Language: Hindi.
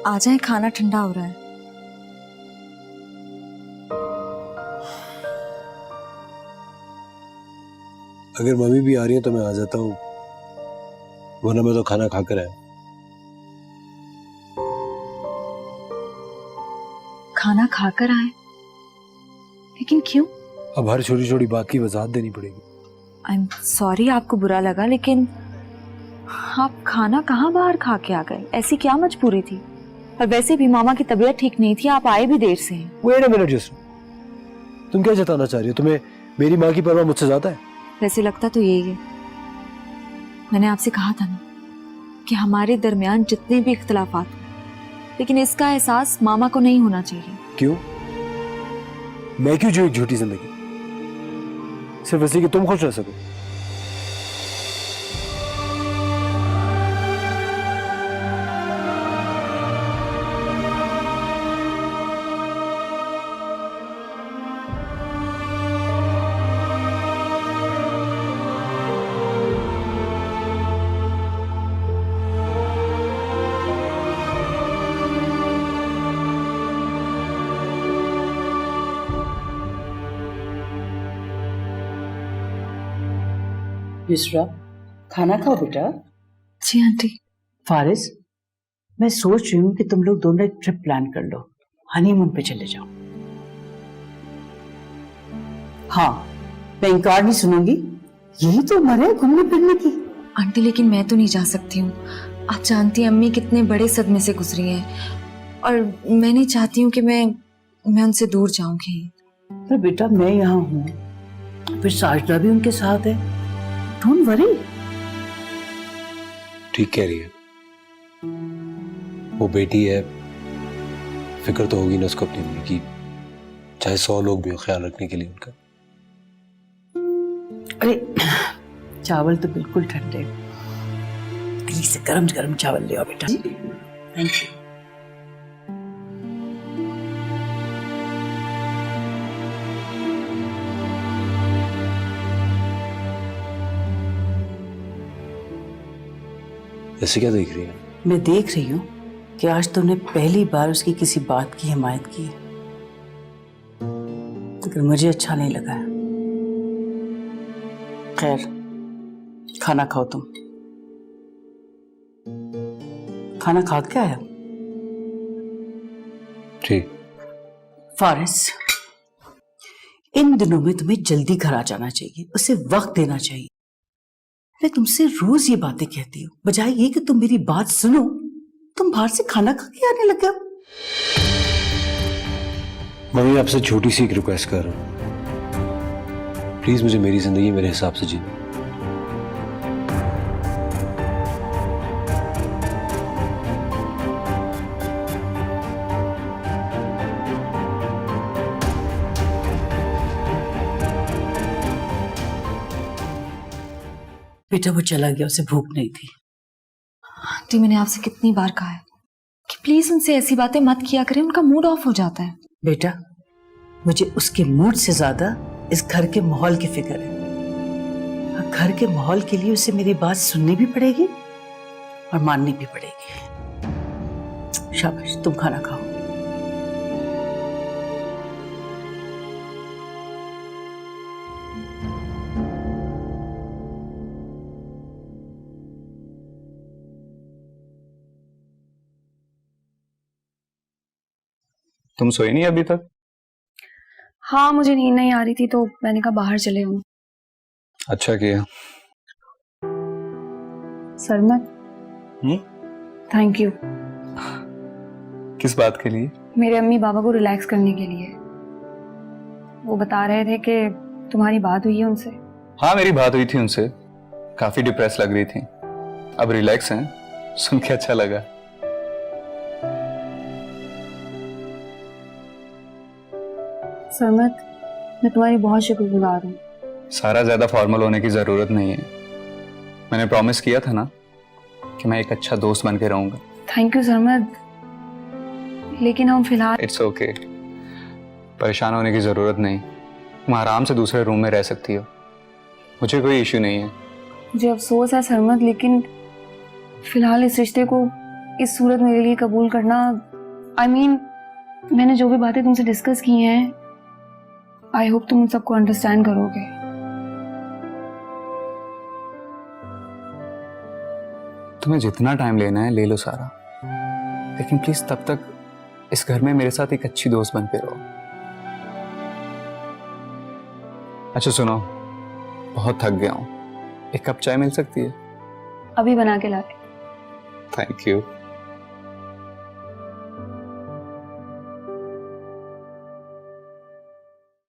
आ जाए, खाना ठंडा हो रहा है। अगर मम्मी भी आ रही है तो मैं आ जाता हूँ, वरना मैं तो खाना खाकर आया। खाना खाकर आए? लेकिन क्यों? अब हर छोटी छोटी बात की वजाहत देनी पड़ेगी। आई एम सॉरी आपको बुरा लगा, लेकिन आप खाना कहाँ बाहर खा के आ गए? ऐसी क्या मजबूरी थी? और वैसे भी मामा की तबीयत ठीक नहीं थी, आप आए भी देर से हैं। वेट अ मिनट जस्ट, तुम क्या जताना चाह रही हो? तुम्हें मेरी माँ की परवाह मुझसे ज्यादा है? वैसे लगता तो यही है। मैंने आपसे कहा था ना कि हमारे दरमियान जितने भी इख्तलाफात हो, लेकिन इसका एहसास मामा को नहीं होना चाहिए। क्यों? मैं क्यों जीऊं एक झूठी जिंदगी सिर्फ इसी कि तुम खुश रह सको? युसरा, खाना खाओ बेटा। जी आंटी। फारिस, मैं सोच रही हूँ कि तुम लोग दोनों एक ट्रिप प्लान कर लो, हनीमून पे चले जाओ। हाँ, मैं इनकार नहीं सुनूंगी, यही तो उम्र है घूमने फिरने की। आंटी लेकिन मैं तो नहीं जा सकती हूँ। आप जानती हैं अम्मी कितने बड़े सदमे से गुजरी हैं, और मैं नहीं चाहती हूँ कि मैं उनसे दूर जाऊंगी। पर बेटा मैं यहाँ हूँ, फिर साजदा भी उनके साथ है, डोंट वरी। ठीक कह रही है, वो बेटी है, फिक्र तो होगी ना उसको अपनी मम्मी की, चाहे 100 लोग भी हो ख्याल रखने के लिए उनका। अरे चावल तो बिल्कुल ठंडे, प्लीज से गरम गरम चावल ले आओ बेटा। Thank you. ऐसे क्या देख रही है? मैं देख रही हूँ कि आज तुमने पहली बार उसकी किसी बात की हिमायत की है, लेकिन मुझे अच्छा नहीं लगा है। खैर, खाना खाओ तुम। खाना खा के आया? ठीक। फारिस, इन दिनों में तुम्हें जल्दी घर आ जाना चाहिए, उसे वक्त देना चाहिए। मैं तुमसे रोज ये बातें कहती हूँ, बजाय ये कि तुम मेरी बात सुनो, तुम बाहर से खाना खा के आने लगे हो। मम्मी आपसे छोटी सी एक रिक्वेस्ट कर रहा हूँ, प्लीज मुझे मेरी जिंदगी मेरे हिसाब से जीने। बेटा वो चला गया, उसे भूख नहीं थी। आंटी मैंने आपसे कितनी बार कहा है कि प्लीज उनसे ऐसी बातें मत किया करें, उनका मूड ऑफ हो जाता है। बेटा मुझे उसके मूड से ज्यादा इस घर के माहौल की फिक्र है। घर के माहौल के लिए उसे मेरी बात सुननी भी पड़ेगी और माननी भी पड़ेगी। शाबाश, तुम खाना खाओ। तुम सोई नहीं अभी तक? हाँ, मुझे नींद नहीं आ रही थी तो मैंने कहा बाहर चले हूँ। अच्छा किया। सरमत, थैंक यू। किस बात के लिए? मेरे अम्मी बाबा को रिलैक्स करने के लिए। वो बता रहे थे कि तुम्हारी बात हुई है उनसे। हाँ मेरी बात हुई थी उनसे, काफी डिप्रेस लग रही थी, अब रिलैक्स हैं, सुन के अच्छा लगा। सरमत, मैं तुम्हारी बहुत शुक्रगुजार हूँ। सारा ज्यादा फॉर्मल होने की जरूरत नहीं है, मैंने प्रॉमिस किया था ना कि मैं एक अच्छा दोस्त बन के रहूंगा। थैंक यू सरमत, लेकिन हम फिलहाल। इट्स ओके, परेशान होने की जरूरत नहीं, तुम आराम से दूसरे रूम में रह सकती हो, मुझे कोई इश्यू नहीं है। मुझे अफसोस है सरमत, लेकिन फिलहाल इस रिश्ते को इस सूरत मेरे लिए कबूल करना, आई मीन मैंने जो भी बातें तुमसे डिस्कस की हैं, आई होप तुम उन सबको अंडरस्टैंड करोगे। तुम्हें जितना टाइम लेना है ले लो सारा, लेकिन प्लीज तब तक इस घर में मेरे साथ एक अच्छी दोस्त बन के रहो। अच्छा सुनो, बहुत थक गया हूं, एक कप चाय मिल सकती है? अभी बना के लाते। Thank you.